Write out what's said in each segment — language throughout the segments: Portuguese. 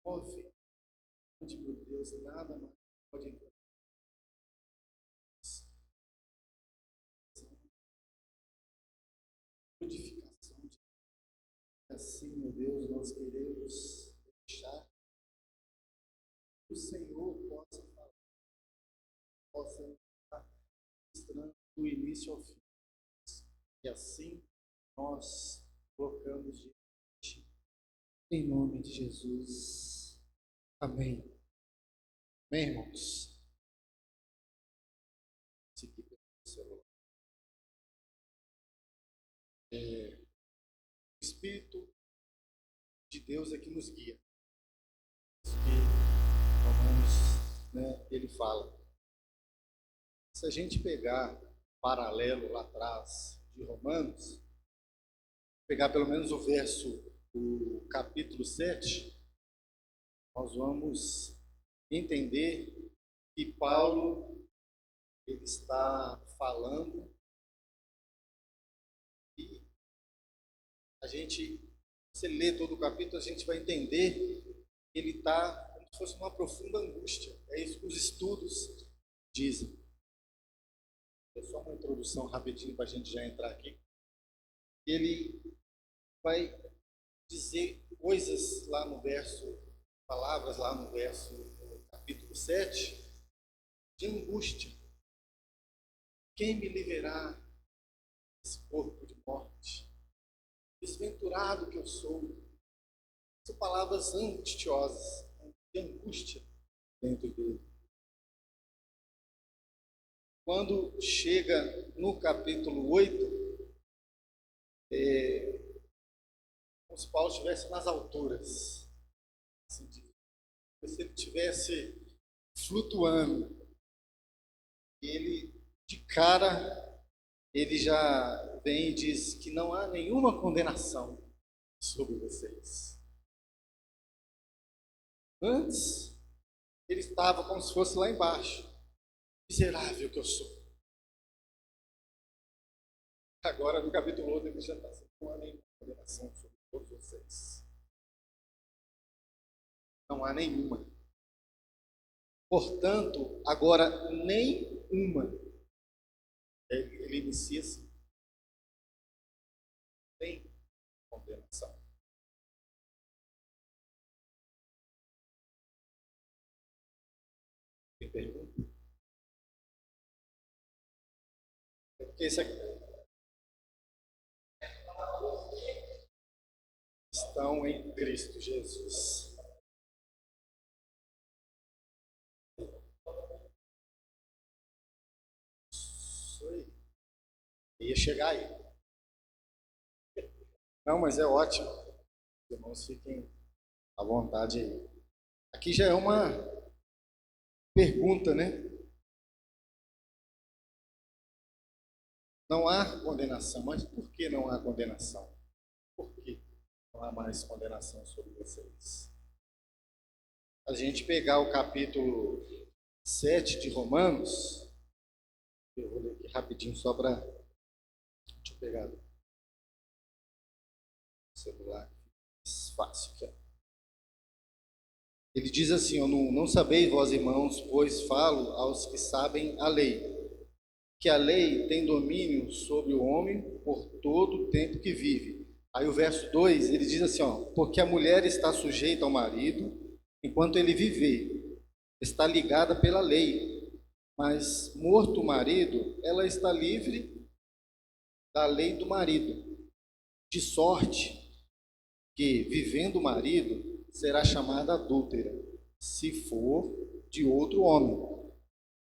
move por Deus, nada mais pode entrar. Purificação de assim, meu Deus, nós queremos deixar que o Senhor possa falar, possa estar mostrando do início ao fim. E assim nós colocamos diante, em nome de Jesus. Amém. Amém, irmãos? O Espírito de Deus é que nos guia. Isso que Romanos, ele fala. Se a gente pegar paralelo lá atrás de Romanos, pegar pelo menos o verso do capítulo 7, nós vamos entender que Paulo ele está falando e a gente, se lê todo o capítulo, a gente vai entender que ele está como se fosse uma profunda angústia. É isso que os estudos dizem. É só uma introdução rapidinho para a gente já entrar aqui. Ele vai dizer coisas lá no verso, palavras lá no verso do capítulo 7, de angústia. Quem me livrará desse corpo de morte? Desventurado que eu sou. São palavras angustiosas, de angústia dentro dele. Quando chega no capítulo 8, como se Paulo estivesse nas alturas. Assim, como se ele estivesse flutuando. Ele, de cara, ele já vem e diz que não há nenhuma condenação sobre vocês. Antes, ele estava como se fosse lá embaixo. Miserável que eu sou. Agora, no capítulo 8, ele já está dizendo que não há nenhuma condenação sobre todos vocês. Não há nenhuma. Portanto, agora, nenhuma. Ele inicia assim. Nem condenação. Tem pergunta? É porque esse aqui estão em Cristo Jesus. Isso aí. Ia chegar aí. Não, mas é ótimo. Os irmãos fiquem à vontade aí. Aqui já é uma pergunta, né? Não há condenação. Mas por que não há condenação? Por que não há mais condenação sobre vocês? A gente pegar o capítulo 7 de Romanos, eu vou ler aqui rapidinho só para... Deixa eu pegar o celular. Fácil aqui, ó. Ele diz assim, ó, não sabeis vós, irmãos, pois falo aos que sabem a lei, que a lei tem domínio sobre o homem por todo o tempo que vive. Aí o verso 2, ele diz assim, ó, porque a mulher está sujeita ao marido enquanto ele viver, está ligada pela lei, mas morto o marido, ela está livre da lei do marido, de sorte que, vivendo o marido, será chamada adúltera, se for de outro homem.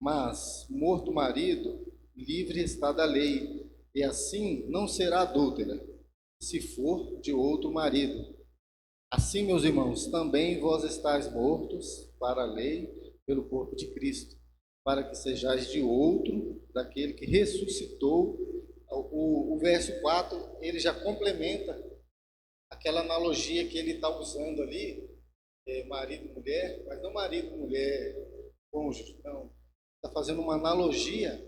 Mas, morto o marido, livre está da lei, e assim não será adúltera, se for de outro marido. Assim, meus irmãos, também vós estáis mortos para a lei pelo corpo de Cristo, para que sejais de outro, daquele que ressuscitou. O verso 4, ele já complementa aquela analogia que ele está usando ali, marido e mulher, mas não marido, mulher, cônjuge, não. Está fazendo uma analogia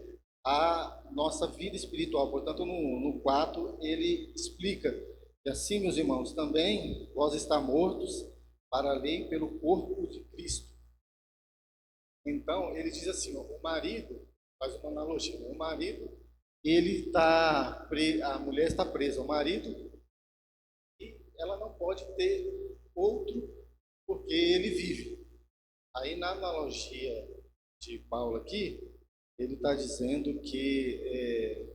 à nossa vida espiritual. Portanto, no 4, ele explica que assim, meus irmãos, também vós está mortos para a lei pelo corpo de Cristo. Então, ele diz assim, ó, o marido, faz uma analogia, né? O marido, ele está, a mulher está presa ao marido e ela não pode ter outro porque ele vive. Aí, na analogia de Paulo aqui, ele está dizendo que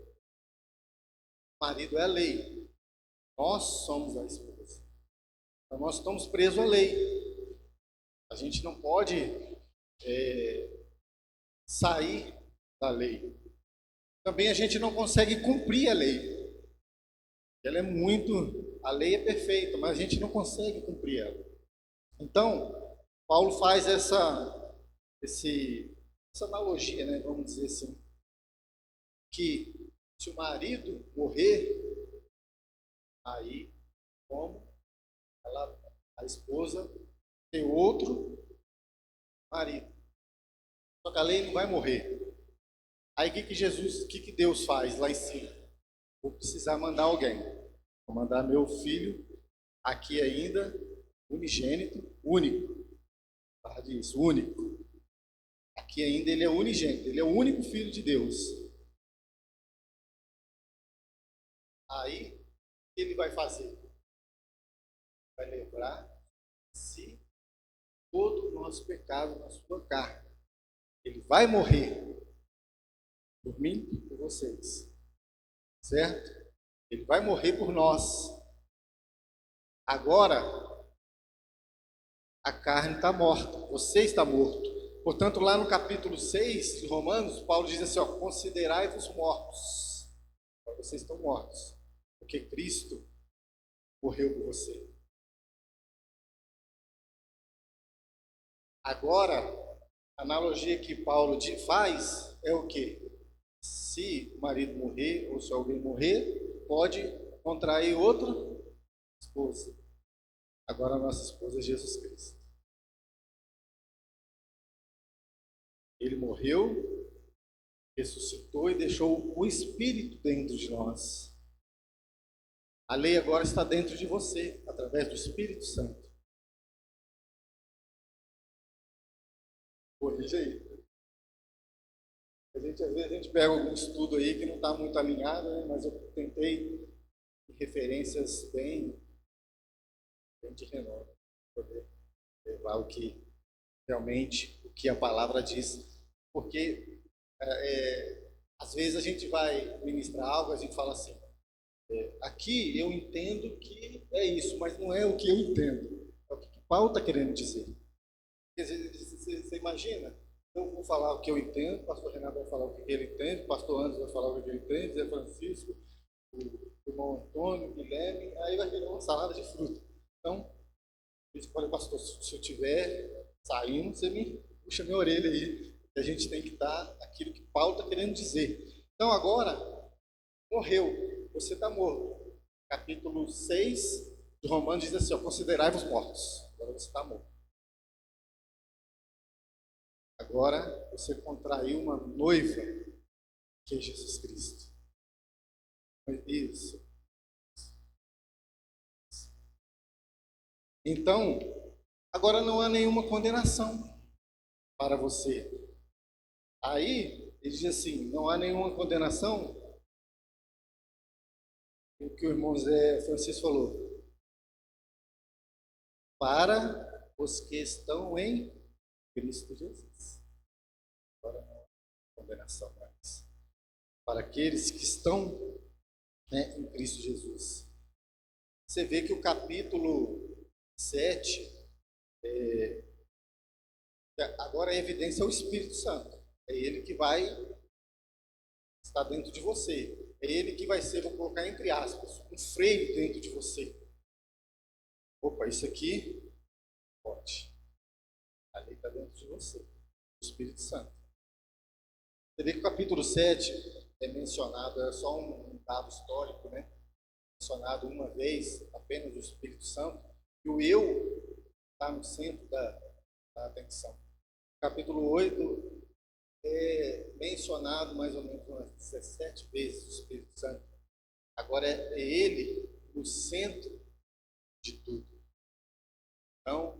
o marido é a lei, nós somos a esposa. Então, nós estamos presos à lei. A gente não pode sair da lei. Também a gente não consegue cumprir a lei. Ela é muito, a lei é perfeita, mas a gente não consegue cumprir ela. Então, Paulo faz essa analogia, né, vamos dizer assim, que se o marido morrer, aí como a esposa tem outro marido. Só que a lei não vai morrer. Aí o que Deus faz lá em cima? Vou precisar mandar alguém. Vou mandar meu filho aqui ainda, unigênito, único. Fala disso, único. Aqui ainda ele é unigênito, ele é o único filho de Deus. Aí, o que ele vai fazer? Vai lembrar se todo o nosso pecado na sua carne. Ele vai morrer por mim e por vocês. Certo? Ele vai morrer por nós. Agora, a carne está morta, você está morto. Portanto, lá no capítulo 6 de Romanos, Paulo diz assim, ó, considerai-vos mortos. Vocês estão mortos, porque Cristo morreu por você. Agora, a analogia que Paulo faz é o quê? Se o marido morrer, ou se alguém morrer, pode contrair outra esposa. Agora a nossa esposa é Jesus Cristo. Ele morreu, ressuscitou e deixou o Espírito dentro de nós. A lei agora está dentro de você, através do Espírito Santo. Corrija aí. Às vezes a gente pega algum estudo aí que não está muito alinhado, né? Mas eu tentei referências bem de renome, para poder levar o que a palavra diz. Porque às vezes a gente vai ministrar algo, a gente fala assim, aqui eu entendo que é isso, mas não é o que eu entendo. É o que Paulo está querendo dizer. Quer dizer, você imagina? Eu vou falar o que eu entendo, o pastor Renato vai falar o que ele entende, o pastor Anderson vai falar o que ele entende, Zé Francisco, o irmão Antônio, o Guilherme, aí vai virar uma salada de fruta. Então, eu disse, olha, pastor, se eu estiver saindo, você me puxa minha orelha aí, que a gente tem que dar aquilo que Paulo está querendo dizer. Então, agora, morreu, você está morto. Capítulo 6 de Romanos diz assim, considerai-vos mortos. Agora você está morto. Agora você contraiu uma noiva, que é Jesus Cristo. Isso. Então, agora não há nenhuma condenação para você. Aí, ele diz assim, não há nenhuma condenação, o que o irmão Zé Francisco falou, para os que estão em Cristo Jesus. Agora não há condenação mais. Para aqueles que estão, né, em Cristo Jesus. Você vê que o capítulo 7, agora a evidência é o Espírito Santo. É ele que vai estar dentro de você. É ele que vai ser, vou colocar entre aspas, um freio dentro de você. Opa, isso aqui pode. A lei está dentro de você. O Espírito Santo. Você vê que o capítulo 7 é mencionado, é só um dado histórico, né? Mencionado uma vez, apenas o Espírito Santo. E o eu está no centro da atenção. Capítulo 8 é mencionado mais ou menos umas 17 vezes o Espírito Santo. Agora é ele no centro de tudo. Então,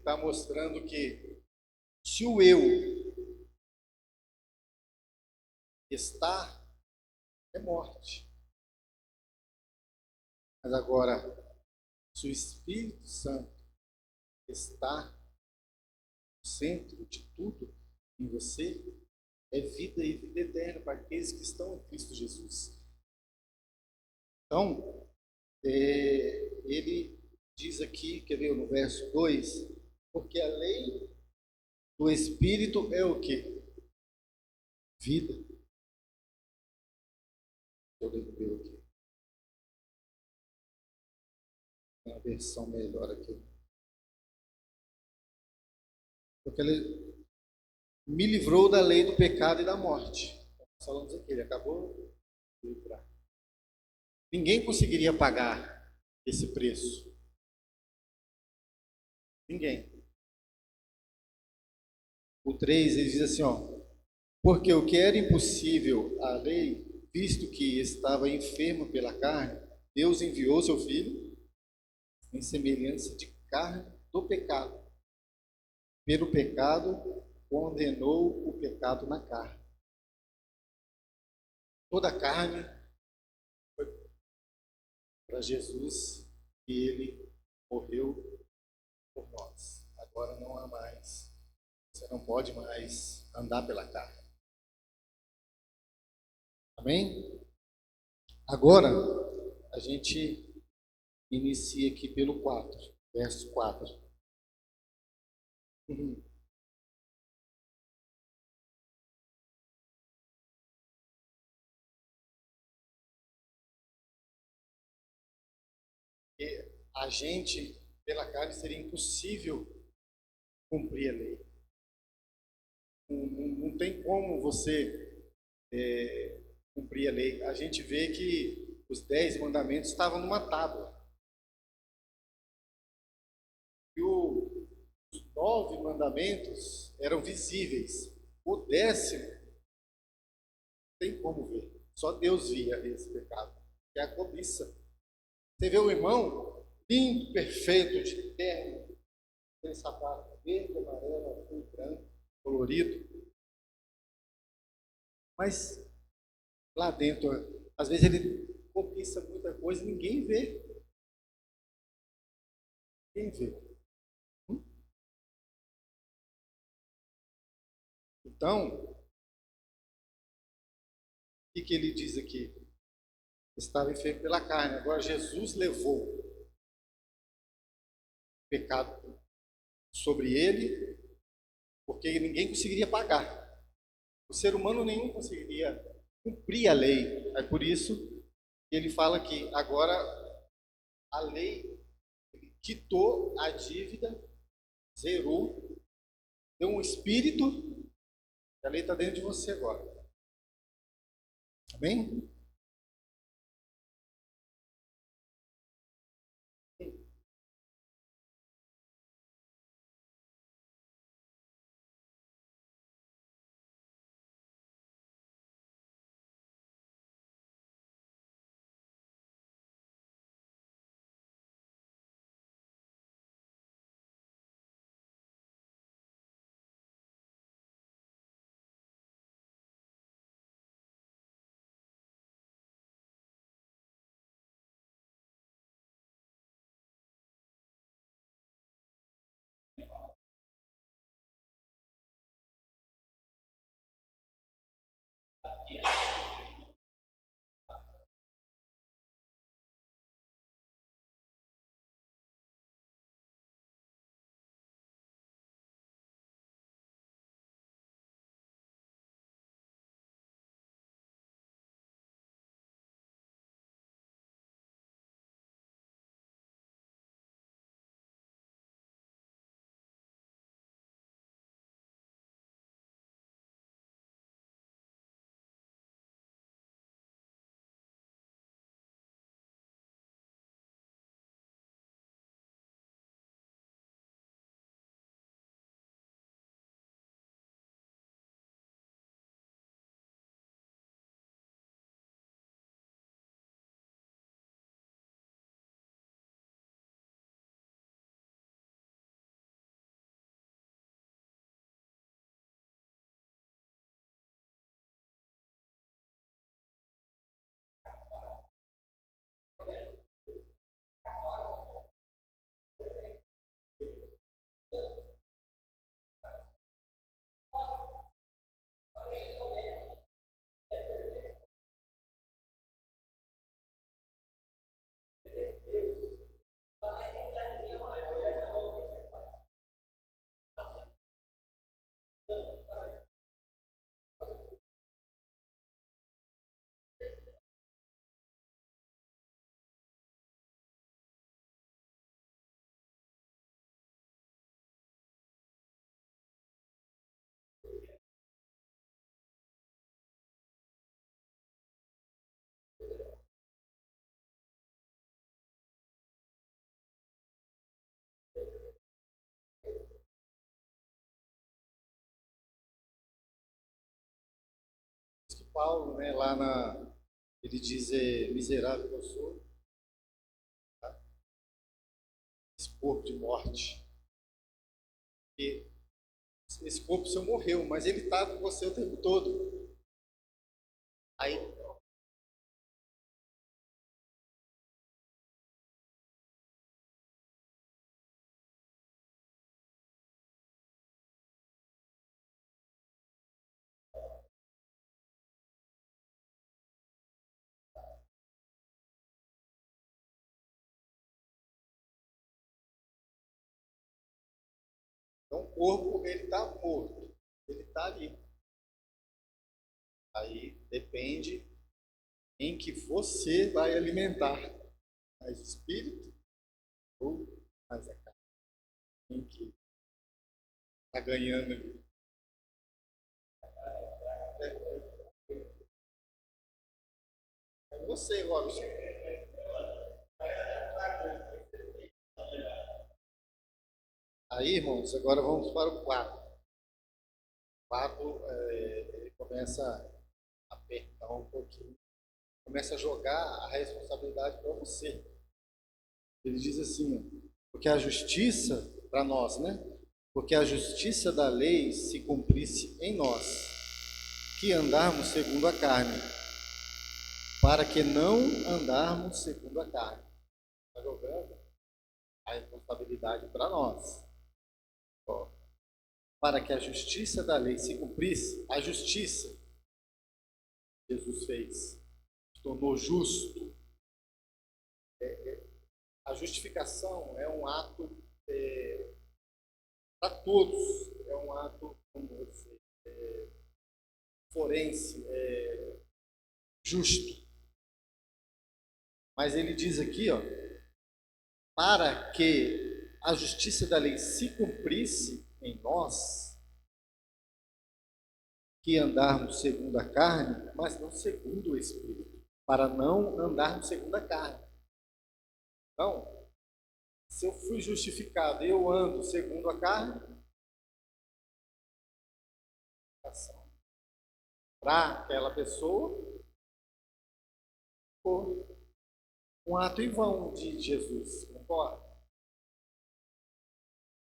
está mostrando que se o eu está, é morte. Mas agora, se o Espírito Santo está no centro de tudo em você, é vida e vida eterna para aqueles que estão em Cristo Jesus. Então, ele diz aqui, quer ver, no verso 2, porque a lei do Espírito é o quê? Vida. Eu devo ver aqui. Tem uma versão melhor aqui. Porque ele me livrou da lei do pecado e da morte. Nós falamos aqui, ele acabou de livrar. Ninguém conseguiria pagar esse preço. Ninguém. O 3 ele diz assim, ó, porque o que era impossível à lei, visto que estava enfermo pela carne, Deus enviou seu Filho em semelhança de carne do pecado. Pelo pecado, condenou o pecado na carne. Toda a carne foi para Jesus e ele morreu por nós. Agora não há mais, você não pode mais andar pela carne. Amém? Agora, a gente inicia aqui pelo 4, verso 4. E a gente, pela carne, seria impossível cumprir a lei. Não tem como você cumprir a lei. A gente vê que os 10 mandamentos estavam numa tábua. E os 9 mandamentos eram visíveis. O 10º, não tem como ver. Só Deus via esse pecado, que é a cobiça. Você vê o irmão lindo, perfeito, de terno, tem sapato verde, amarelo, azul, branco, colorido. Mas lá dentro, às vezes ele cobiça muita coisa e ninguém vê. Ninguém vê. Então, o que ele diz aqui? Estava enfermo pela carne. Agora Jesus levou o pecado sobre ele, porque ninguém conseguiria pagar. O ser humano nenhum conseguiria cumprir a lei. É por isso que ele fala que agora a lei quitou a dívida, zerou, deu um espírito, e a lei está dentro de você agora. Amém? Paulo, né, ele diz, miserável que eu sou, tá? Esse corpo de morte. E esse corpo seu morreu, mas ele está com você o tempo todo. Aí, então o corpo, ele está morto, ele está ali. Aí depende em que você vai alimentar, mais espírito ou mais a carne, em que está ganhando ali. É você, Robson. Aí, irmãos, agora vamos para o 4. O 4, ele começa a apertar um pouquinho, começa a jogar a responsabilidade para você. Ele diz assim, ó, porque a justiça, para nós, né? Porque a justiça da lei se cumprisse em nós, que andarmos segundo a carne, para que não andarmos segundo a carne. Está jogando a responsabilidade para nós. Ó, para que a justiça da lei se cumprisse, a justiça que Jesus fez, se tornou justo. A justificação é um ato para todos, é um ato, como dizer, forense, justo. Mas ele diz aqui, ó, para que a justiça da lei se cumprisse em nós, que andarmos segundo a carne, mas não segundo o Espírito, para não andarmos segundo a carne. Então, se eu fui justificado e eu ando segundo a carne, para aquela pessoa, por um ato em vão de Jesus, concorda?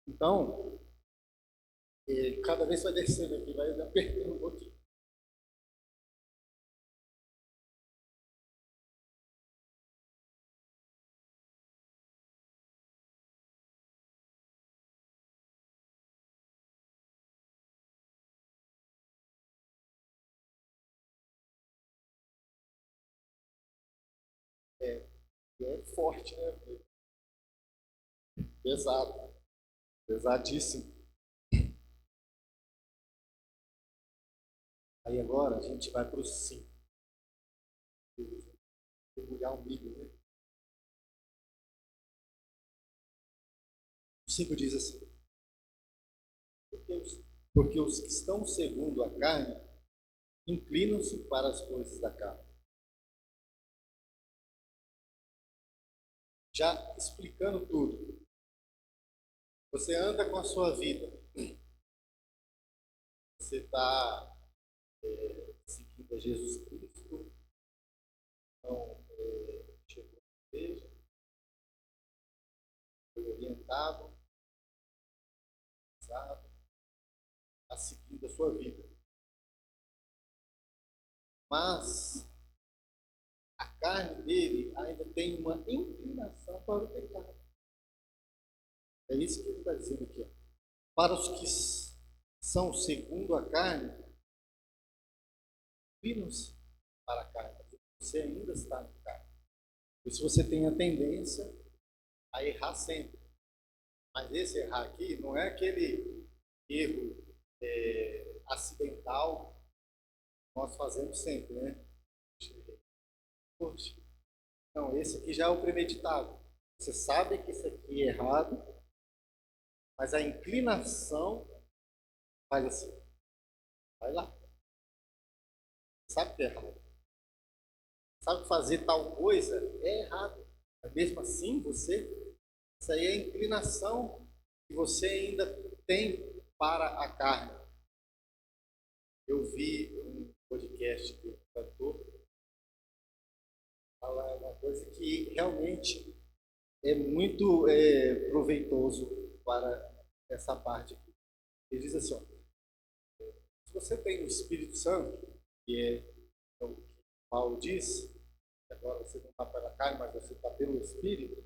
Então, cada vez vai descendo aqui, vai apertando um pouquinho. É forte, né? Pesado, pesadíssimo. Aí agora a gente vai para o 5. Mergulhar o milho, né? O 5 diz assim: porque os que estão segundo a carne inclinam-se para as coisas da carne. Já explicando tudo, você anda com a sua vida, você está seguindo a Jesus Cristo, então chegou à igreja, foi orientado, sabe, a seguir a sua vida. Mas a carne dele ainda tem uma inclinação para o pecado. É isso que ele está dizendo aqui. Ó. Para os que são segundo a carne, inclinam-se para a carne. Você ainda está na carne. Por isso você tem a tendência a errar sempre. Mas esse errar aqui não é aquele erro acidental que nós fazemos sempre, né? Poxa. Não, esse aqui já é o premeditado. Você sabe que isso aqui é errado, mas a inclinação faz assim. Vai lá. Sabe que é errado. Sabe que fazer tal coisa é errado. Mas mesmo assim, isso aí é a inclinação que você ainda tem para a carne. Eu vi um podcast podcast do cantor, fala uma coisa que realmente é muito proveitoso para essa parte aqui. Ele diz assim, ó, se você tem o Espírito Santo, que é o que Paulo diz, agora você não está pela carne, mas você está pelo Espírito,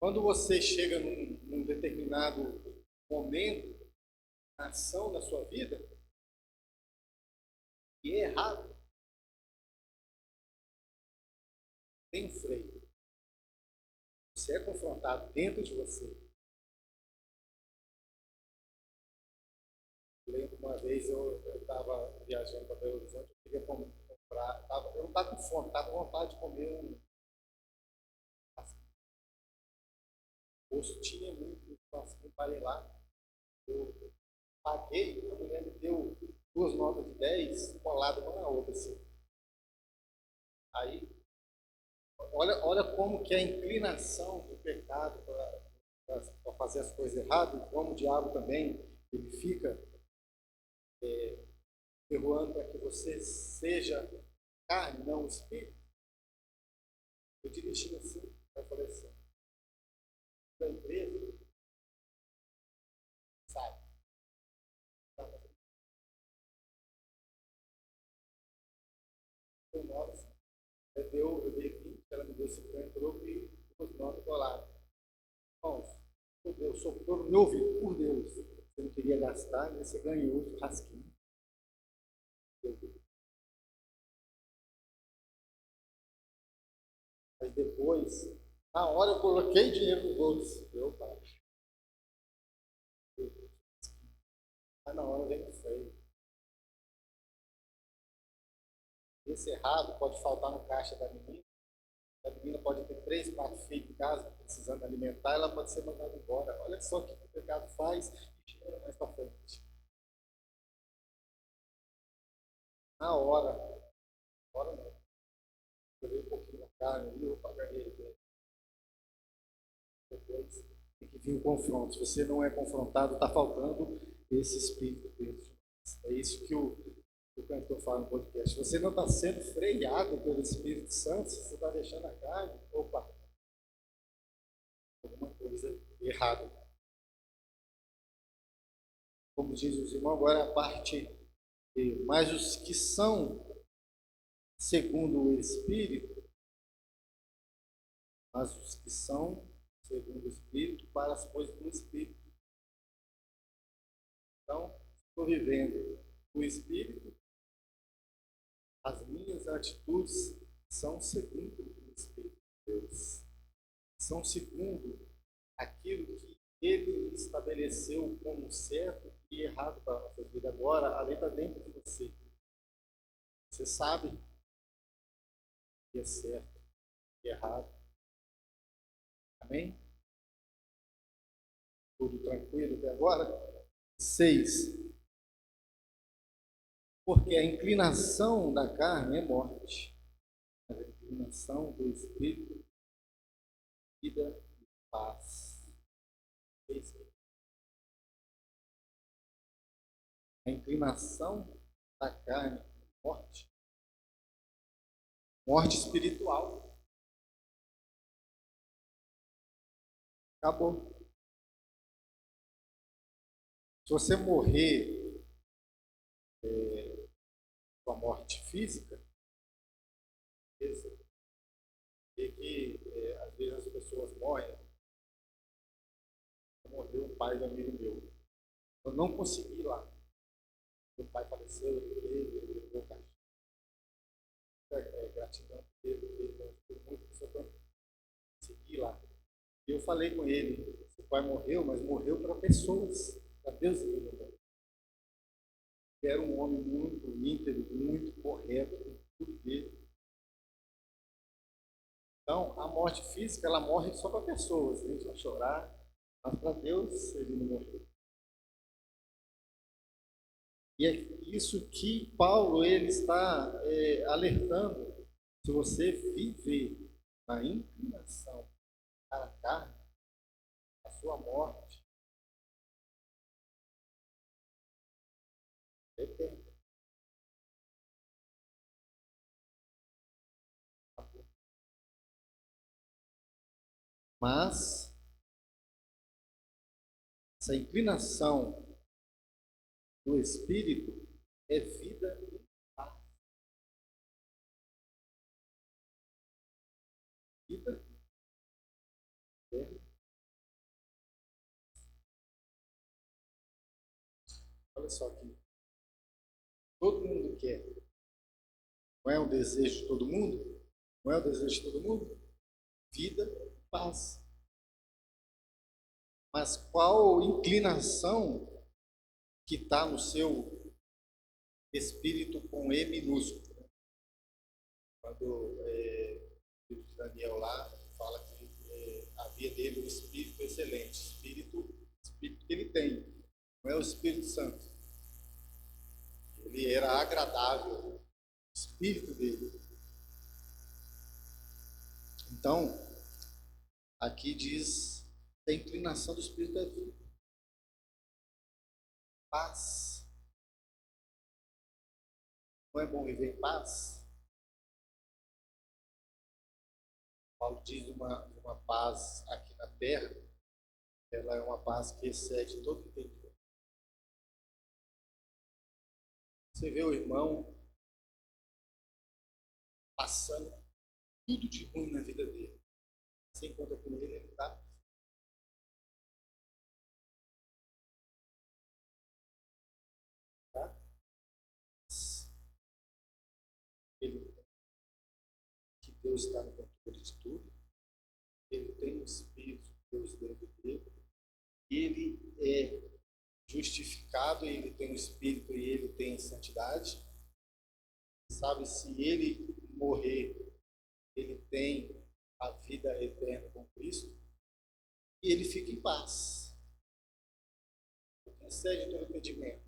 quando você chega num determinado momento, ação na sua vida, e é errado, tem um freio. Você é confrontado dentro de você. Eu lembro uma vez eu estava viajando para Belo Horizonte, eu queria comprar, eu não estava com fome, estava com vontade de comer um posto, tinha muito, eu parei lá, eu paguei, a mulher me deu duas notas de 10 coladas uma na outra, assim. Aí, olha como que a inclinação do pecado para fazer as coisas erradas, como o diabo também, ele fica perdoando para que você seja carne, não espírito. Eu dirigi assim, eu falei assim, da empresa, sai. Foi nossa, eu dei 20, ela me deu 50 troco e os notas coladas. Irmãos, por Deus, sou todo meu ouvido, por Deus. Você não queria gastar, mas você ganhou o rasquinho. Mas depois, na hora eu coloquei dinheiro no bolso. Eu, pai, mas na hora vem o freio. Esse errado pode faltar no caixa da menina. A menina pode ter 3, 4 filhos em casa, precisando alimentar, ela pode ser mandada embora. Olha só o que o pecado faz e chega mais para frente. Na hora não. Eu dei um pouquinho da carne ali, eu pagaria ele. Depois tem que vir o confronto. Se você não é confrontado, está faltando esse espírito dentro de nós. É isso que o cantor fala no podcast. Se você não está sendo freado pelo Espírito Santo, se você está deixando a carne, opa, alguma coisa errada. Como diz os irmãos, agora a parte B. Mas os que são segundo o Espírito, mas os que são segundo o Espírito, para as coisas do Espírito. Então, estou vivendo o Espírito, as minhas atitudes são segundo o Espírito de Deus. São segundo aquilo que ele estabeleceu como certo e errado para a nossa vida. Agora, a lei está dentro de você. Você sabe o que é certo e errado. Amém? Tudo tranquilo até agora? 6. Porque a inclinação da carne é morte, mas a inclinação do espírito é vida e paz. 6. A inclinação da carne é morte, morte espiritual. Acabou. Se você morrer com a morte física, e que às vezes as pessoas morrem. Morreu um pai de amigo meu. Eu não consegui ir lá. Meu pai faleceu, ele levou o caixão. Gratidão por ele ajudou muito, só para conseguir ir lá. E eu falei com ele, seu pai morreu, mas morreu para pessoas, para Deus e Deus. Ele era um homem muito íntegro, muito correto, tudo dele. Então, a morte física, ela morre só para pessoas. A gente vai chorar, mas para Deus ele não morreu. E é isso que Paulo ele está alertando. Se você viver na inclinação para a carne, a sua morte depende. Mas essa inclinação do Espírito é vida e paz. Vida é. Olha só aqui. Todo mundo quer. Não é um desejo de todo mundo? Não é o desejo de todo mundo? Vida e paz. Mas qual inclinação que está no seu espírito com E minúsculo? Quando o livro de Daniel lá fala que havia dele um espírito excelente, espírito que ele tem, não é o Espírito Santo. Ele era agradável, o espírito dele. Então, aqui diz a inclinação do espírito é vida, paz. Não é bom viver em paz? Paulo diz uma paz aqui na terra, ela é uma paz que excede todo entendimento. Você vê o irmão passando tudo de ruim na vida dele. Você encontra com ele está. Tá? Ele, que Deus está no controle de tudo. Ele tem o Espírito de Deus dentro dele. Ele é justificado, ele tem o Espírito e ele tem santidade. Sabe, se ele morrer, ele tem a vida eterna com Cristo. E ele fica em paz. Excede todo entendimento.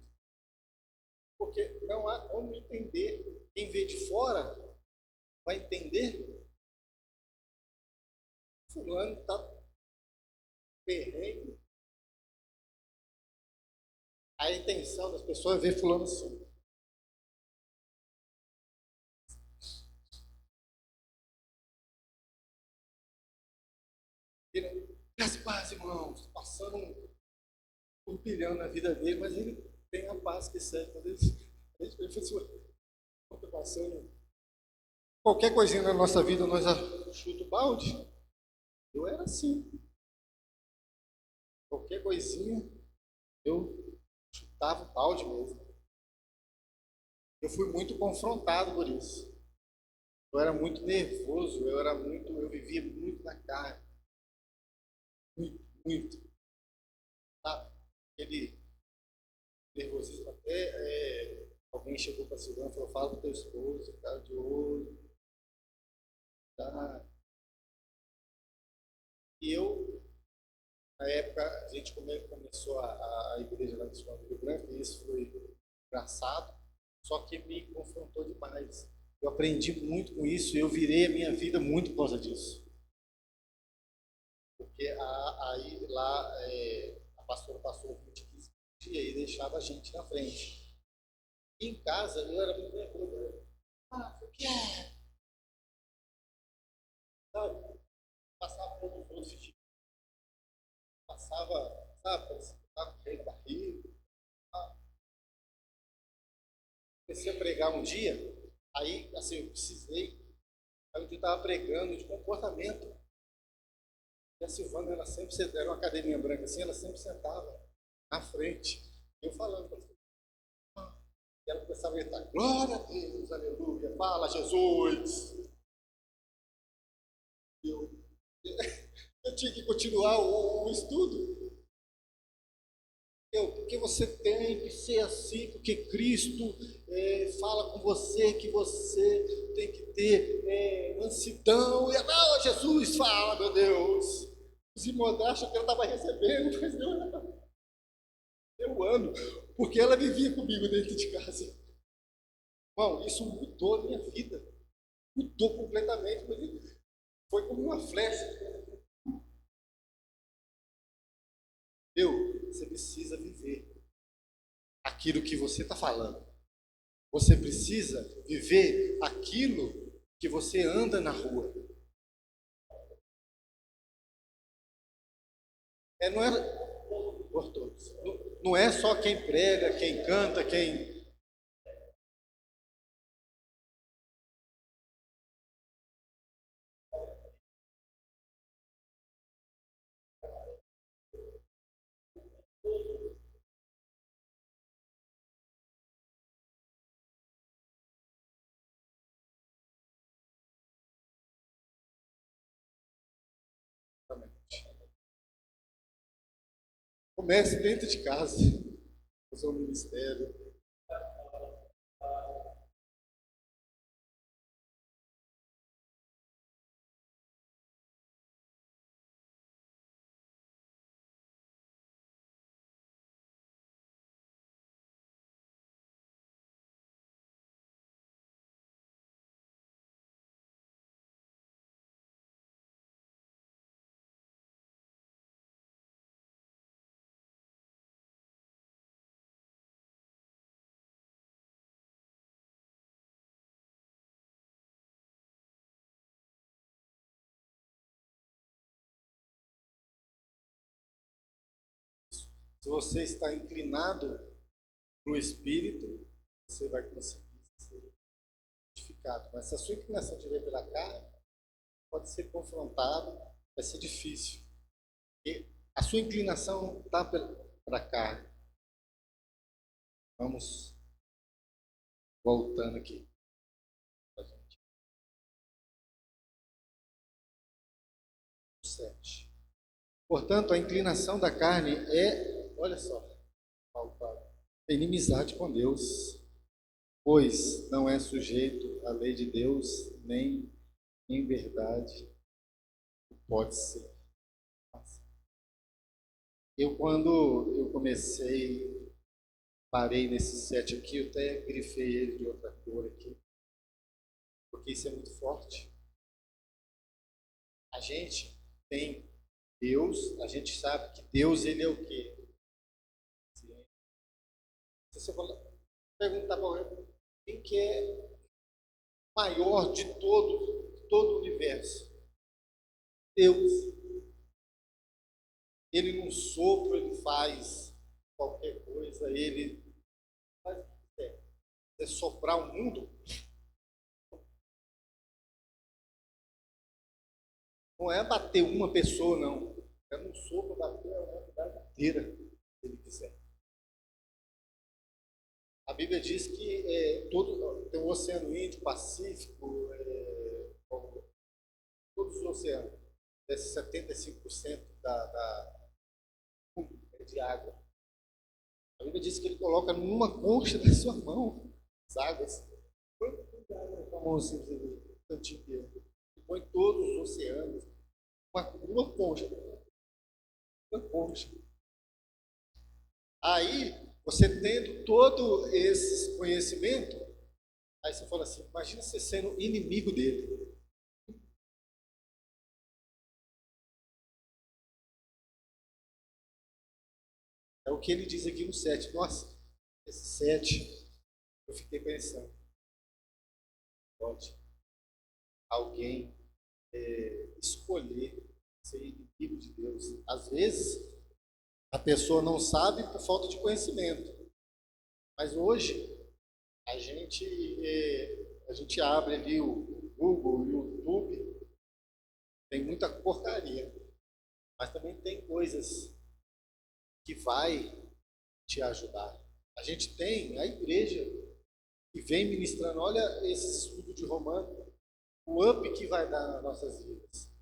Porque não há como entender. Quem vê de fora vai entender. Fulano está perrengue. A intenção das pessoas é ver fulano assim. Graças a Deus, irmãos, passando um turbilhão na vida dele, mas ele tem a paz que serve. Quando ele está passando qualquer coisinha na nossa vida, nós chuta o balde. Eu era assim. Qualquer coisinha, eu chutava o balde mesmo. Eu fui muito confrontado por isso. Eu era muito nervoso, eu vivia muito na carne. Muito, muito. Sabe? Aquele nervosismo até alguém chegou para a Silvana e falou, fala com teu esposo, cara de olho. Tá? E eu, na época, a gente começou a igreja lá de Rio Branco, e isso foi engraçado, só que me confrontou demais. Eu aprendi muito com isso e eu virei a minha vida muito por causa disso. Porque aí lá a pastora passou 20, 15 dias e deixava a gente na frente. E em casa eu era muito nervoso. O que é? Sabe? Passava por outros, passava, sabe? Estava com aquele barriga. Comecei a pregar um dia, aí assim, eu precisei. Aí eu estava pregando de comportamento. E a Silvana, ela sempre sentava, era uma cadeirinha branca assim, ela sempre sentava na frente. Eu falando para ela. E ela começava a gritar, glória a Deus, aleluia, fala Jesus. Eu, eu tinha que continuar o estudo. Porque você tem que ser assim, porque Cristo fala com você que você tem que ter mansidão. E não, Jesus fala, meu Deus. Os irmãos acham que ela estava recebendo, mas não. Eu amo, porque ela vivia comigo dentro de casa. Irmão, isso mudou a minha vida. Mudou completamente. Foi como uma flecha. Você precisa viver aquilo que você está falando. Você precisa viver aquilo que você anda na rua. não é por todos. Não é só quem prega, quem canta, quem. Comece dentro de casa, fazer um ministério. Se você está inclinado para o Espírito, você vai conseguir ser edificado. Mas se a sua inclinação estiver pela carne, pode ser confrontado, vai ser difícil. E a sua inclinação está para a carne. Vamos voltando aqui. 7. Portanto, a inclinação da carne é, olha só, Paulo fala, inimizade com Deus, pois não é sujeito à lei de Deus, nem em verdade pode ser. Quando eu comecei, parei nesse 7 aqui, eu até grifei ele de outra cor aqui, porque isso é muito forte. A gente tem Deus, a gente sabe que Deus, ele é o quê? Se você perguntar para alguém, quem que é maior de todo o universo? Deus. Ele num sopro, ele faz qualquer coisa, ele faz o que quiser. É soprar o mundo, não é bater uma pessoa, não. É num sopro bater a humanidade inteira, se ele quiser. A Bíblia diz que tem o Oceano Índico, Pacífico, todos os oceanos, desses 75% de água. A Bíblia diz que ele coloca numa concha da sua mão as águas. Quanto de água com a mão assim, um cantinho dele? Ele põe todos os oceanos, uma concha. Uma concha. Aí, você tendo todo esse conhecimento, aí você fala assim, imagina você sendo inimigo dele. É o que ele diz aqui no 7. Nossa, esse 7, eu fiquei pensando, pode alguém escolher ser inimigo de Deus? Às vezes, a pessoa não sabe por falta de conhecimento. Mas hoje, a gente, a gente abre ali o Google, o YouTube, tem muita porcaria. Mas também tem coisas que vai te ajudar. A gente tem a igreja que vem ministrando, olha esse estudo de Romano, o up que vai dar nas nossas vidas.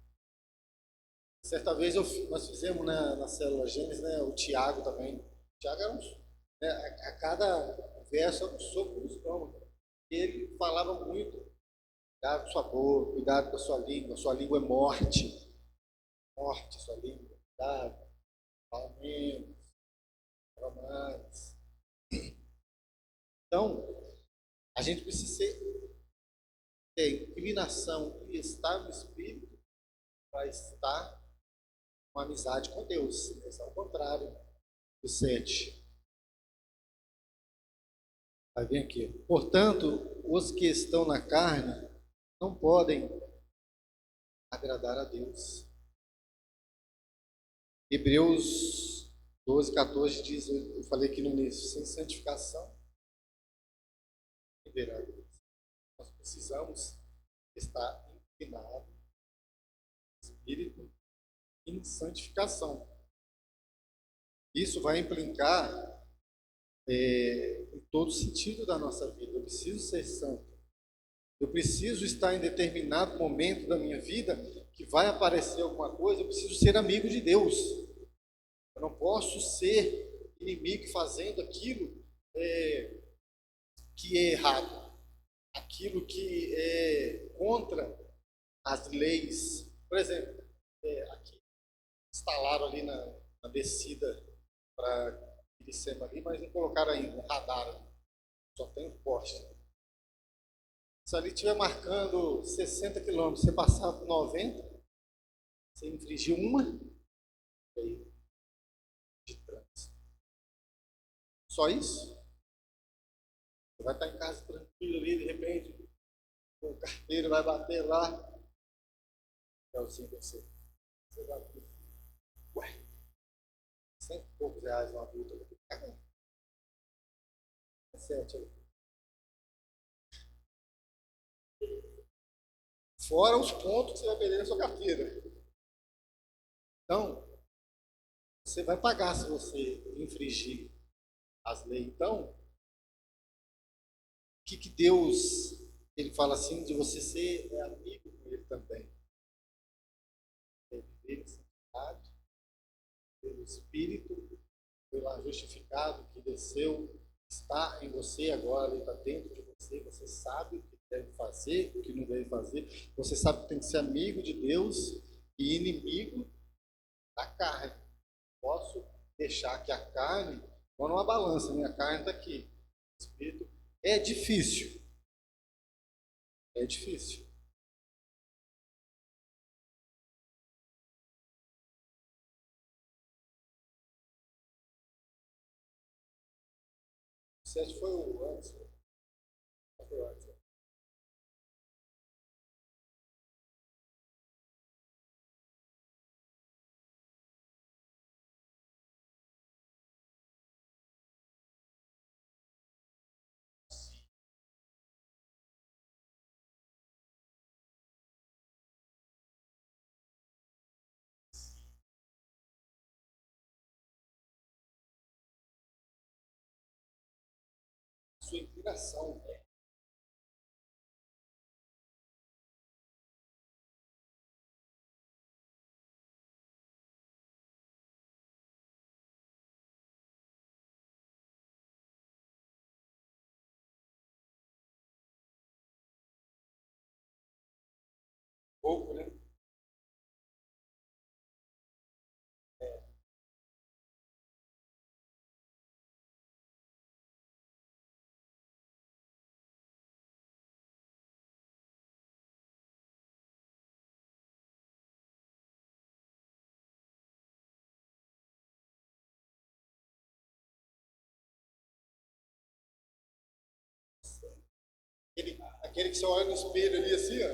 Certa vez nós fizemos na célula Gênesis, né, o Tiago também. O Tiago era né, a cada verso era um soco no estômago. Ele falava muito, cuidado com sua boca, cuidado com a sua língua é morte. Morte, sua língua, cuidado, fala menos, fala mais. Então, a gente precisa ter inclinação e estar no Espírito para estar com amizade com Deus. Isso é o contrário do 7. Vai vir aqui. Portanto, os que estão na carne não podem agradar a Deus. Hebreus 12:14 diz, eu falei aqui no início, sem santificação, nós precisamos estar inclinados, espírito, em santificação. Isso vai implicar em todo sentido da nossa vida. Eu preciso ser santo. Eu preciso estar em determinado momento da minha vida que vai aparecer alguma coisa, eu preciso ser amigo de Deus. Eu não posso ser inimigo fazendo aquilo que é errado, aquilo que é contra as leis. Por exemplo, aqui instalaram ali na descida para Iricema ali, mas não colocaram ainda um radar ali. Só tem um poste. Se ali estiver marcando 60 quilômetros, você passar por 90, você infringiu uma lei de trânsito. Só isso? Você vai estar em casa tranquilo ali, de repente, o carteiro vai bater lá. É o sim, você. Você vai ver. Ué, 100 e poucos reais uma multa. É 7 aí. Fora os pontos que você vai perder na sua carteira. Então, você vai pagar se você infringir as leis. Então, o que Deus ele fala assim de você ser amigo com ele também? É viver em santidade, pelo Espírito, pelo justificado que desceu, está em você agora, ele está dentro de você, você sabe o que deve fazer, o que não deve fazer, você sabe que tem que ser amigo de Deus e inimigo da carne. Posso deixar que a carne, ou numa balança, minha carne está aqui, o Espírito, é difícil, é difícil. O 7 foi o antes, foi o antes. Sua inclinação, né? Pouco, né? Aquele que você olha no espelho ali assim, ó.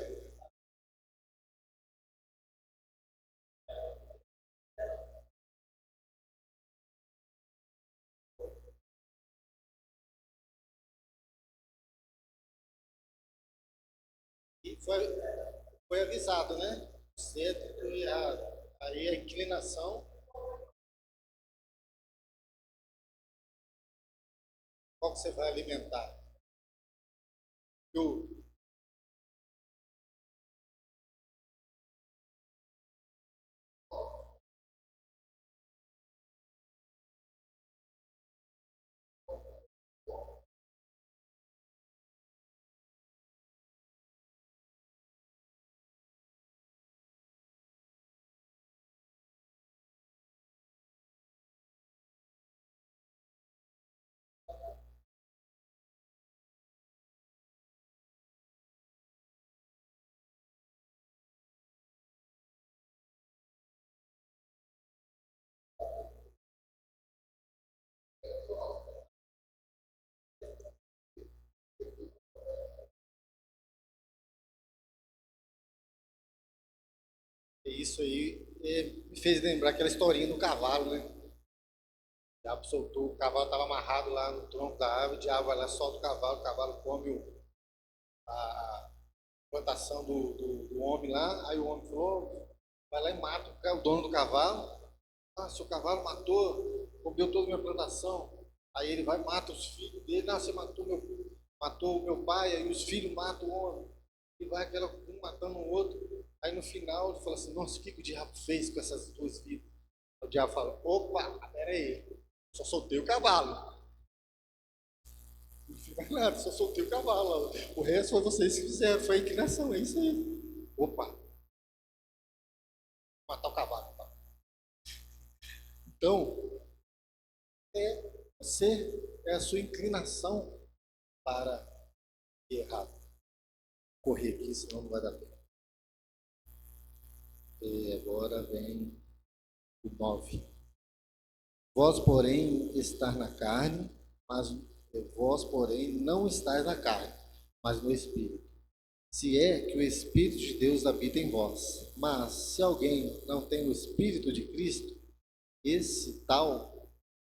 E foi avisado, né? Certo e errado. Aí a inclinação, qual que você vai alimentar? O, isso aí me fez lembrar aquela historinha do cavalo, né? O diabo soltou, o cavalo estava amarrado lá no tronco da árvore, o diabo vai lá, solta o cavalo come a plantação do homem lá, aí o homem falou, vai lá e mata o dono do cavalo. Ah, seu cavalo comeu toda a minha plantação. Aí ele vai e mata os filhos dele. Não, você matou o meu pai, aí os filhos matam o homem. E vai um matando o outro. Aí no final ele fala assim, nossa, o que o diabo fez com essas duas vidas? O diabo fala, opa, peraí, só soltei o cavalo. Não fiz mais nada, só soltei o cavalo. O resto foi vocês que fizeram, foi a inclinação, é isso aí. Opa, matar o cavalo. Tá? Então, é a sua inclinação para errado. Correr aqui, senão não vai dar tempo. E agora vem o 9. Vós, porém, estar na carne, mas vós, porém, não estáis na carne, mas no Espírito. Se é que o Espírito de Deus habita em vós. Mas se alguém não tem o Espírito de Cristo, esse tal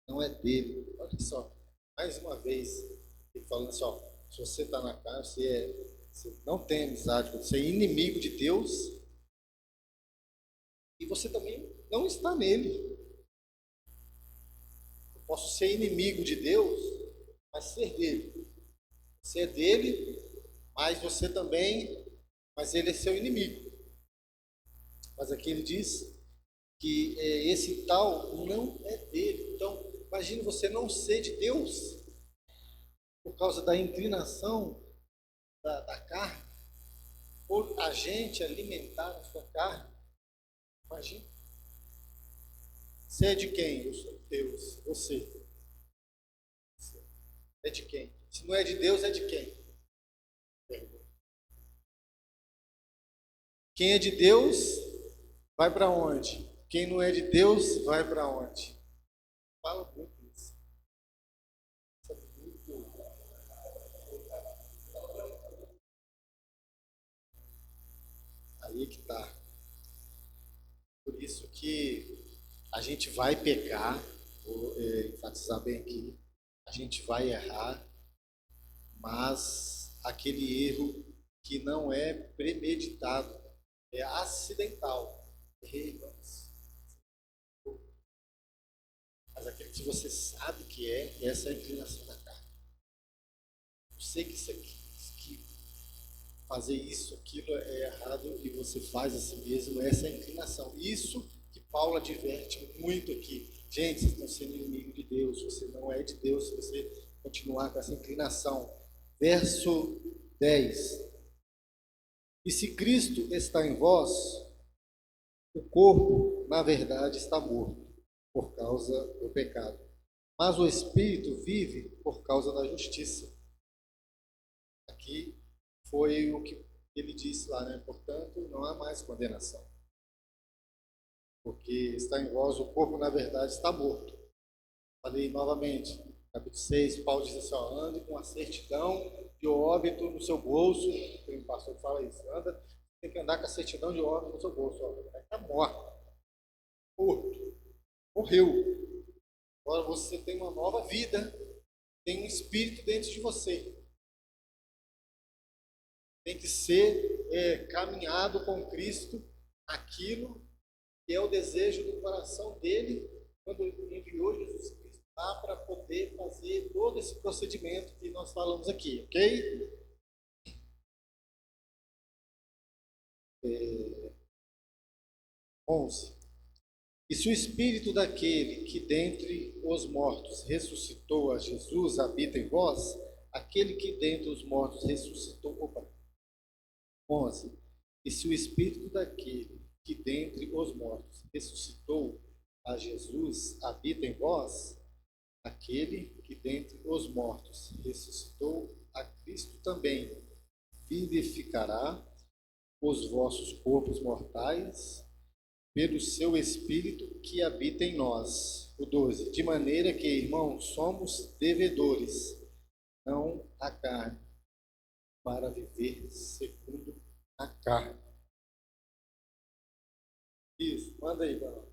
não é dele. Olha só, mais uma vez, ele falando assim, ó, se você está na carne, você não tem amizade, você é inimigo de Deus e você também não está nele. Eu posso ser inimigo de Deus, mas ser dele. Você é dele, mas você também, mas ele é seu inimigo. Mas aqui ele diz que esse tal não é dele. Então, imagine você não ser de Deus por causa da inclinação da carne, por a gente alimentar a sua carne. Imagine. Você é de quem? Eu sou de Deus. Você é de quem? Se não é de Deus, é de quem? Quem é de Deus, vai para onde? Quem não é de Deus, vai para onde? Fala muito isso. Isso é muito... Aí que tá. Por isso que a gente vai pecar, vou enfatizar bem aqui, a gente vai errar, mas aquele erro que não é premeditado, é acidental. Errei, mas aquele que você sabe que essa é a inclinação da carne. Eu sei que isso aqui, que fazer isso, aquilo é errado e você faz assim mesmo, essa é a inclinação. Isso que Paulo adverte muito aqui. Gente, vocês estão sendo inimigo de Deus, você não é de Deus se você continuar com essa inclinação. Verso 10. E se Cristo está em vós, o corpo, na verdade, está morto por causa do pecado, mas o espírito vive por causa da justiça. Aqui foi o que ele disse lá, né? Portanto, não há mais condenação. Porque está em vós, o corpo, na verdade, está morto. Falei novamente, capítulo 6, Paulo diz assim, ó, ande com a certidão de óbito no seu bolso. Tem um pastor que fala isso, tem que andar com a certidão de óbito no seu bolso. Está morto, morto, morreu. Agora você tem uma nova vida, tem um espírito dentro de você. Tem que ser caminhado com Cristo aquilo que é o desejo do coração dele quando ele enviou Jesus Cristo lá para poder fazer todo esse procedimento que nós falamos aqui, ok? 11. E se o espírito daquele que dentre os mortos ressuscitou a Jesus habita em vós, aquele que dentre os mortos ressuscitou... Opa. 11. E se o espírito daquele que dentre os mortos ressuscitou a Jesus habita em vós, aquele que dentre os mortos ressuscitou a Cristo também vivificará os vossos corpos mortais pelo seu Espírito que habita em nós. O 12. De maneira que, irmãos, somos devedores, não a carne, para viver segundo a carne. Isso, manda aí, mano.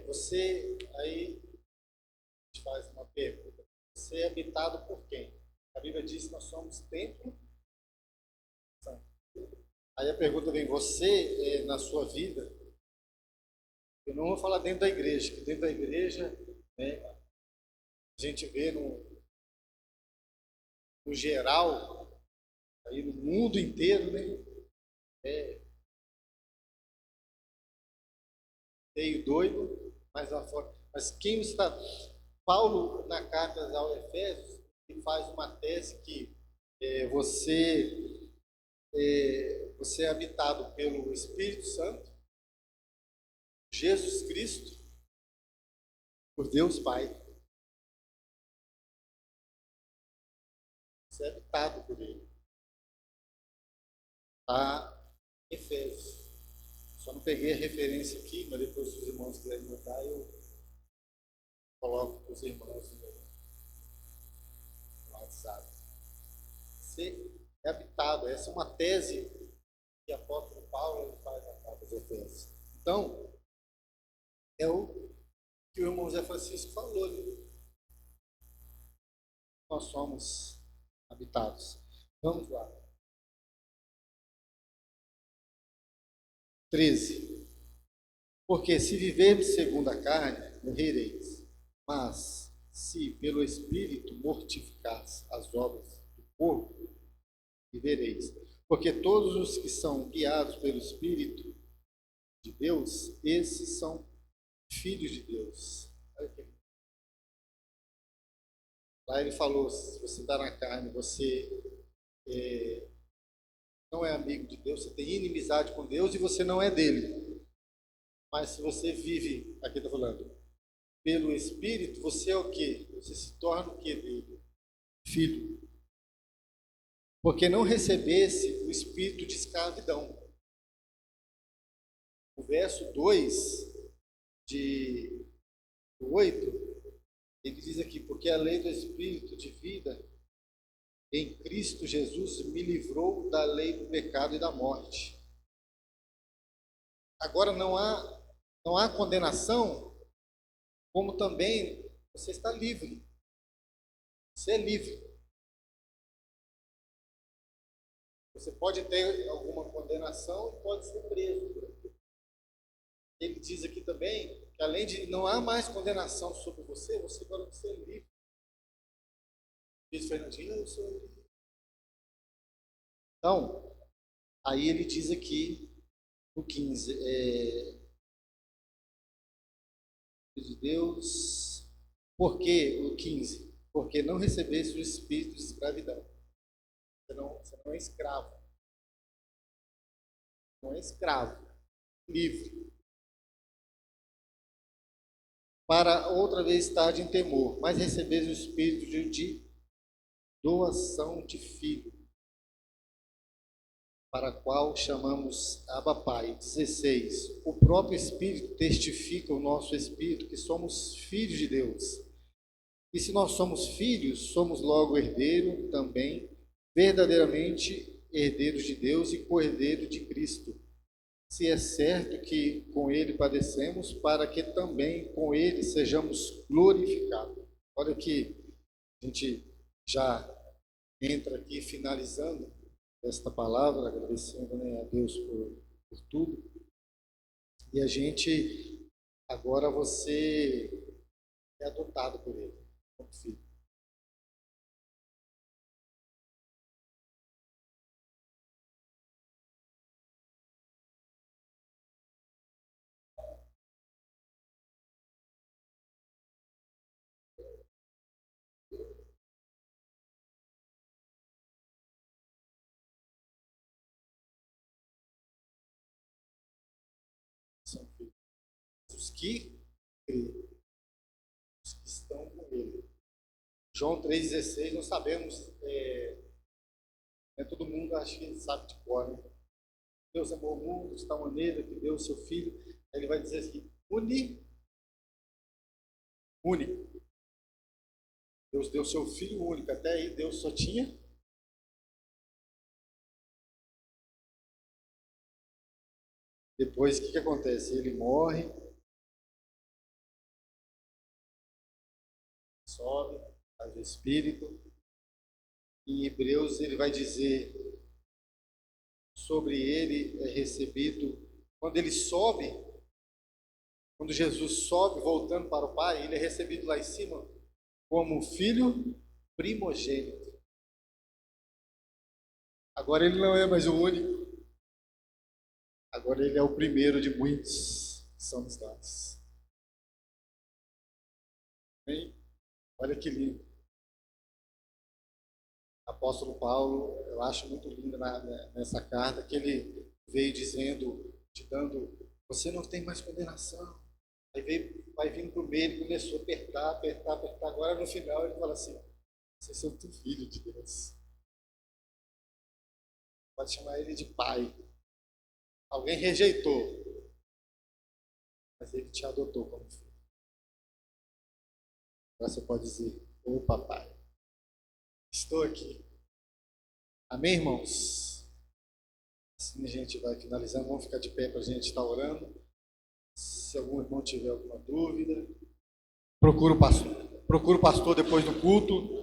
Você aí te faz uma pergunta. Você é habitado por quem? A Bíblia diz que nós somos templo santo. Aí a pergunta vem, você na sua vida, eu não vou falar dentro da igreja, que dentro da igreja, né, a gente vê no geral, aí no mundo inteiro, né, é meio doido, mas lá fora. Mas quem está. Paulo, na carta ao Efésios, ele faz uma tese que você é habitado pelo Espírito Santo, Jesus Cristo, por Deus Pai. Você é habitado por Ele. Está em Efésios. Só não peguei a referência aqui, mas depois, se os irmãos quiserem mandar, eu coloco para os irmãos no WhatsApp. Ser é habitado. Essa é uma tese que o apóstolo Paulo ele faz na carta aos Efésios. Então, é o que o irmão Zé Francisco falou, né? Nós somos habitados. Vamos lá. 13. Porque se viverdes segundo a carne, morrereis. Mas se pelo Espírito mortificares as obras do corpo, vivereis. Porque todos os que são guiados pelo Espírito de Deus, esses são filhos de Deus. Lá ele falou: se você está na carne, você não é amigo de Deus, você tem inimizade com Deus e você não é dele. Mas se você vive, aqui está falando, pelo Espírito, você é o quê? Você se torna o quê dele? Filho. Porque não recebesse o espírito de escravidão. O verso 2 de 8, ele diz aqui, porque a lei do Espírito de vida em Cristo Jesus me livrou da lei do pecado e da morte. Agora não há condenação, como também você está livre. Você é livre. Você pode ter alguma condenação e pode ser preso. Ele diz aqui também que além de não há mais condenação sobre você, você agora você é livre. Diz Fernandinho, eu sou livre. Então, aí ele diz aqui no 15, de Deus, porque o 15, porque não recebesse o espírito de escravidão. Você não é escravo. Não é escravo. Livre. Para outra vez estar em temor, mas recebeis o espírito de doação de filho, para a qual chamamos Abba Pai. 16. O próprio Espírito testifica o nosso espírito que somos filhos de Deus. E se nós somos filhos, somos logo herdeiro também, verdadeiramente herdeiros de Deus e co-herdeiro de Cristo. Se é certo que com ele padecemos, para que também com ele sejamos glorificados. Olha que a gente já entra aqui finalizando esta palavra, agradecendo, né, a Deus por tudo. E a gente, agora você é adotado por ele, como filho. São filhos. Os que creem, os que estão com ele. João 3,16, nós sabemos, todo mundo acha que sabe de cor, né? Deus amou o mundo de tal maneira que deu o seu Filho. Aí ele vai dizer assim, único. Deus deu o seu Filho único. Até aí Deus só tinha. Depois o que acontece? Ele morre, sobe, faz o Espírito. Em Hebreus ele vai dizer sobre ele é recebido, quando ele sobe, quando Jesus sobe voltando para o Pai, ele é recebido lá em cima como filho primogênito. Agora ele não é mais o único, agora ele é o primeiro de muitos que somos nós. Bem, olha que lindo. Apóstolo Paulo, eu acho muito lindo nessa carta que ele veio dizendo, te dando, você não tem mais condenação. Aí veio, vai vindo para o meio, ele começou a apertar, apertar, apertar. Agora no final ele fala assim, vocês são tudo filho de Deus. Pode chamar ele de pai. Alguém rejeitou, mas ele te adotou como filho. Agora você pode dizer, ô papai, estou aqui. Amém, irmãos? Assim a gente vai finalizando. Vamos ficar de pé para a gente estar orando. Se algum irmão tiver alguma dúvida, procura o pastor depois do culto.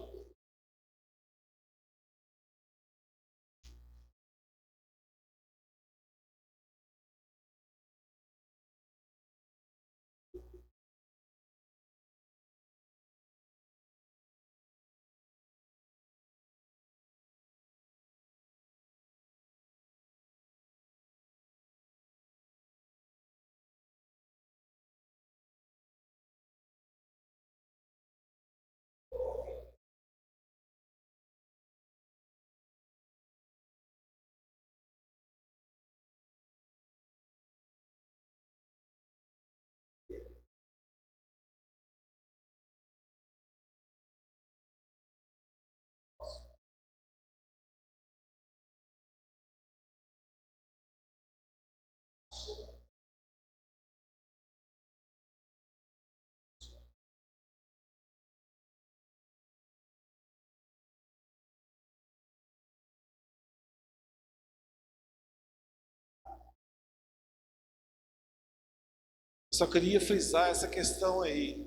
Só queria frisar essa questão aí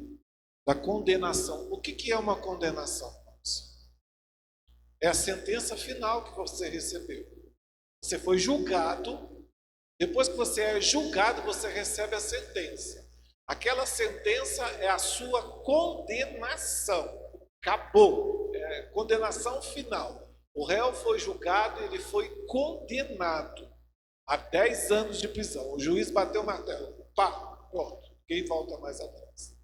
da condenação. O que é uma condenação? É a sentença final que você recebeu. Você foi julgado. Depois que você é julgado, você recebe a sentença. Aquela sentença é a sua condenação. Acabou. É condenação final. O réu foi julgado, ele foi condenado a 10 anos de prisão. O juiz bateu o martelo. Pá, pronto. Quem volta mais atrás?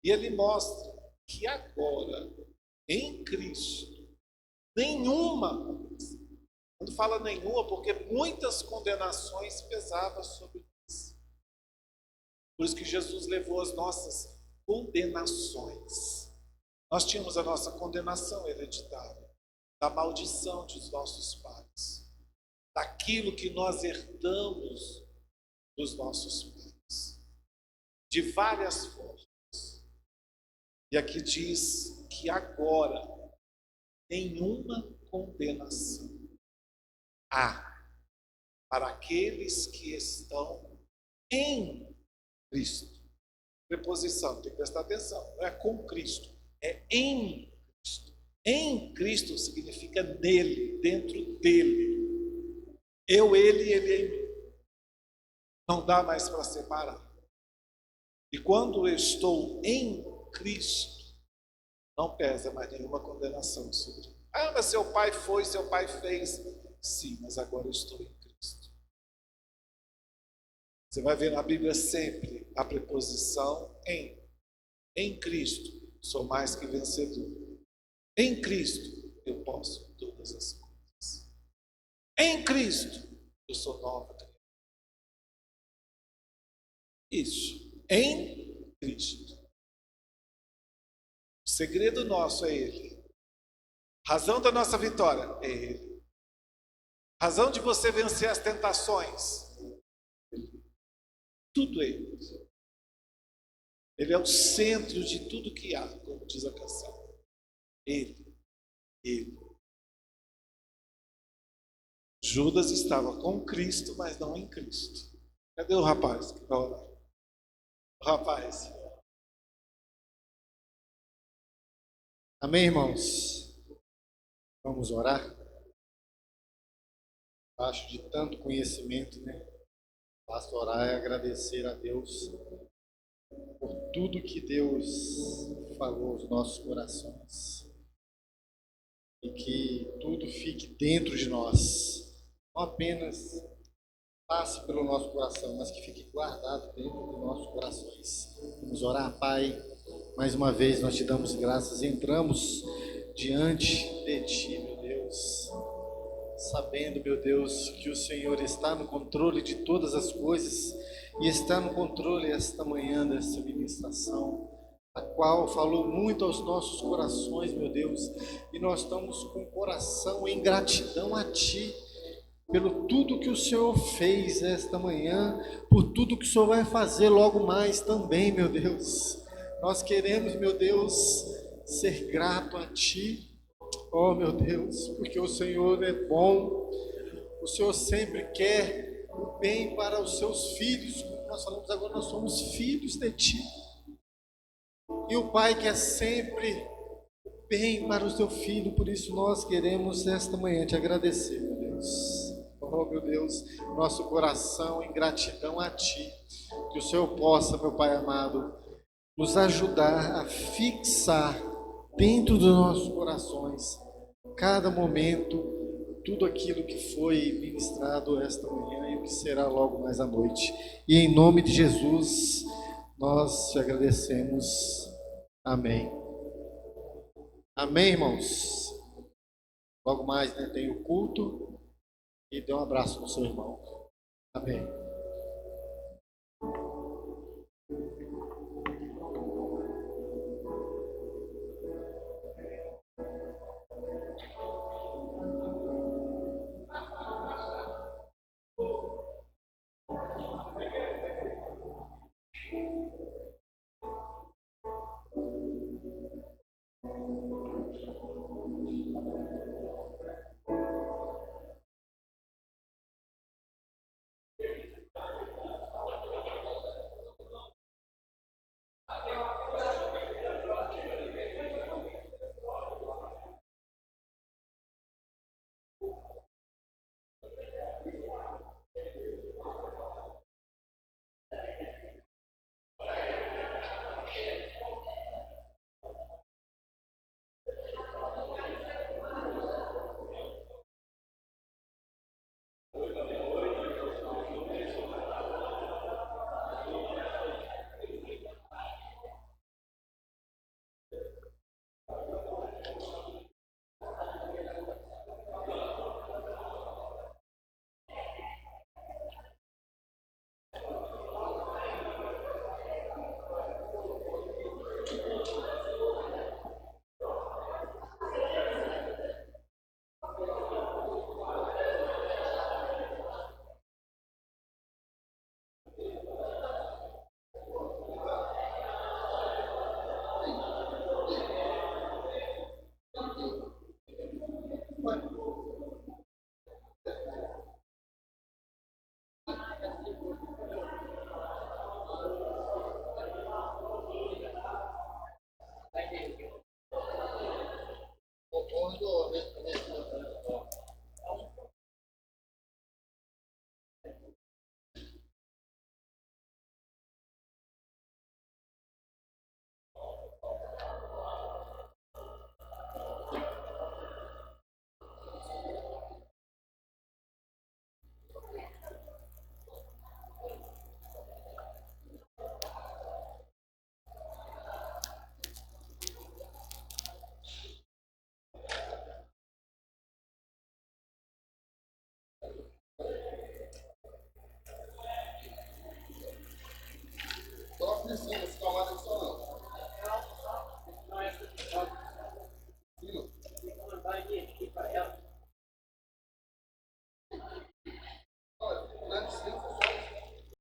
E ele mostra que agora, em Cristo, nenhuma, quando fala nenhuma, porque muitas condenações pesavam sobre nós. Por isso que Jesus levou as nossas condenações. Nós tínhamos a nossa condenação hereditária, da maldição dos nossos pais, daquilo que nós herdamos dos nossos pais, de várias formas. E aqui diz que agora nenhuma condenação há para aqueles que estão em Cristo. Preposição, tem que prestar atenção, não é com Cristo, é em Cristo. Em Cristo significa nele, dentro dele. Eu, ele em mim. Não dá mais para separar. E quando eu estou em Cristo, não pesa mais nenhuma condenação sobre mim. Ah, mas seu pai foi, seu pai fez. Sim, mas agora eu estou em Cristo. Você vai ver na Bíblia sempre a preposição em. Em Cristo, sou mais que vencedor. Em Cristo, eu posso todas as coisas. Em Cristo, eu sou nova criatura. Isso em Cristo. O segredo nosso é Ele. Razão da nossa vitória é Ele. Razão de você vencer as tentações, tudo é Ele. Ele é o centro de tudo que há, como diz a canção. Ele. Judas estava com Cristo, mas não em Cristo. Cadê o rapaz que vai orar? O rapaz. Amém, irmãos? Vamos orar? Acho de tanto conhecimento, né? Basta orar e agradecer a Deus por tudo que Deus falou aos nossos corações. E que tudo fique dentro de nós. Não apenas passe pelo nosso coração, mas que fique guardado dentro dos nossos corações. Vamos orar, Pai. Mais uma vez nós te damos graças. Entramos diante de Ti, meu Deus, sabendo, meu Deus, que o Senhor está no controle de todas as coisas e está no controle esta manhã dessa ministração, a qual falou muito aos nossos corações, meu Deus, e nós estamos com o coração em gratidão a Ti, pelo tudo que o Senhor fez esta manhã, por tudo que o Senhor vai fazer logo mais também, meu Deus. Nós queremos, meu Deus, ser grato a Ti, oh meu Deus, porque o Senhor é bom, o Senhor sempre quer o bem para os seus filhos, como nós falamos agora, nós somos filhos de Ti. E o Pai quer sempre o bem para o seu filho, por isso nós queremos esta manhã te agradecer, meu Deus. Oh, meu Deus, nosso coração em gratidão a Ti, que o Senhor possa, meu Pai amado, nos ajudar a fixar dentro dos nossos corações, cada momento, tudo aquilo que foi ministrado esta manhã e o que será logo mais à noite. E em nome de Jesus, nós te agradecemos. Amém. Amém, irmãos? Logo mais, né, tem o culto. E dê um abraço no seu irmão. Amém. descendo.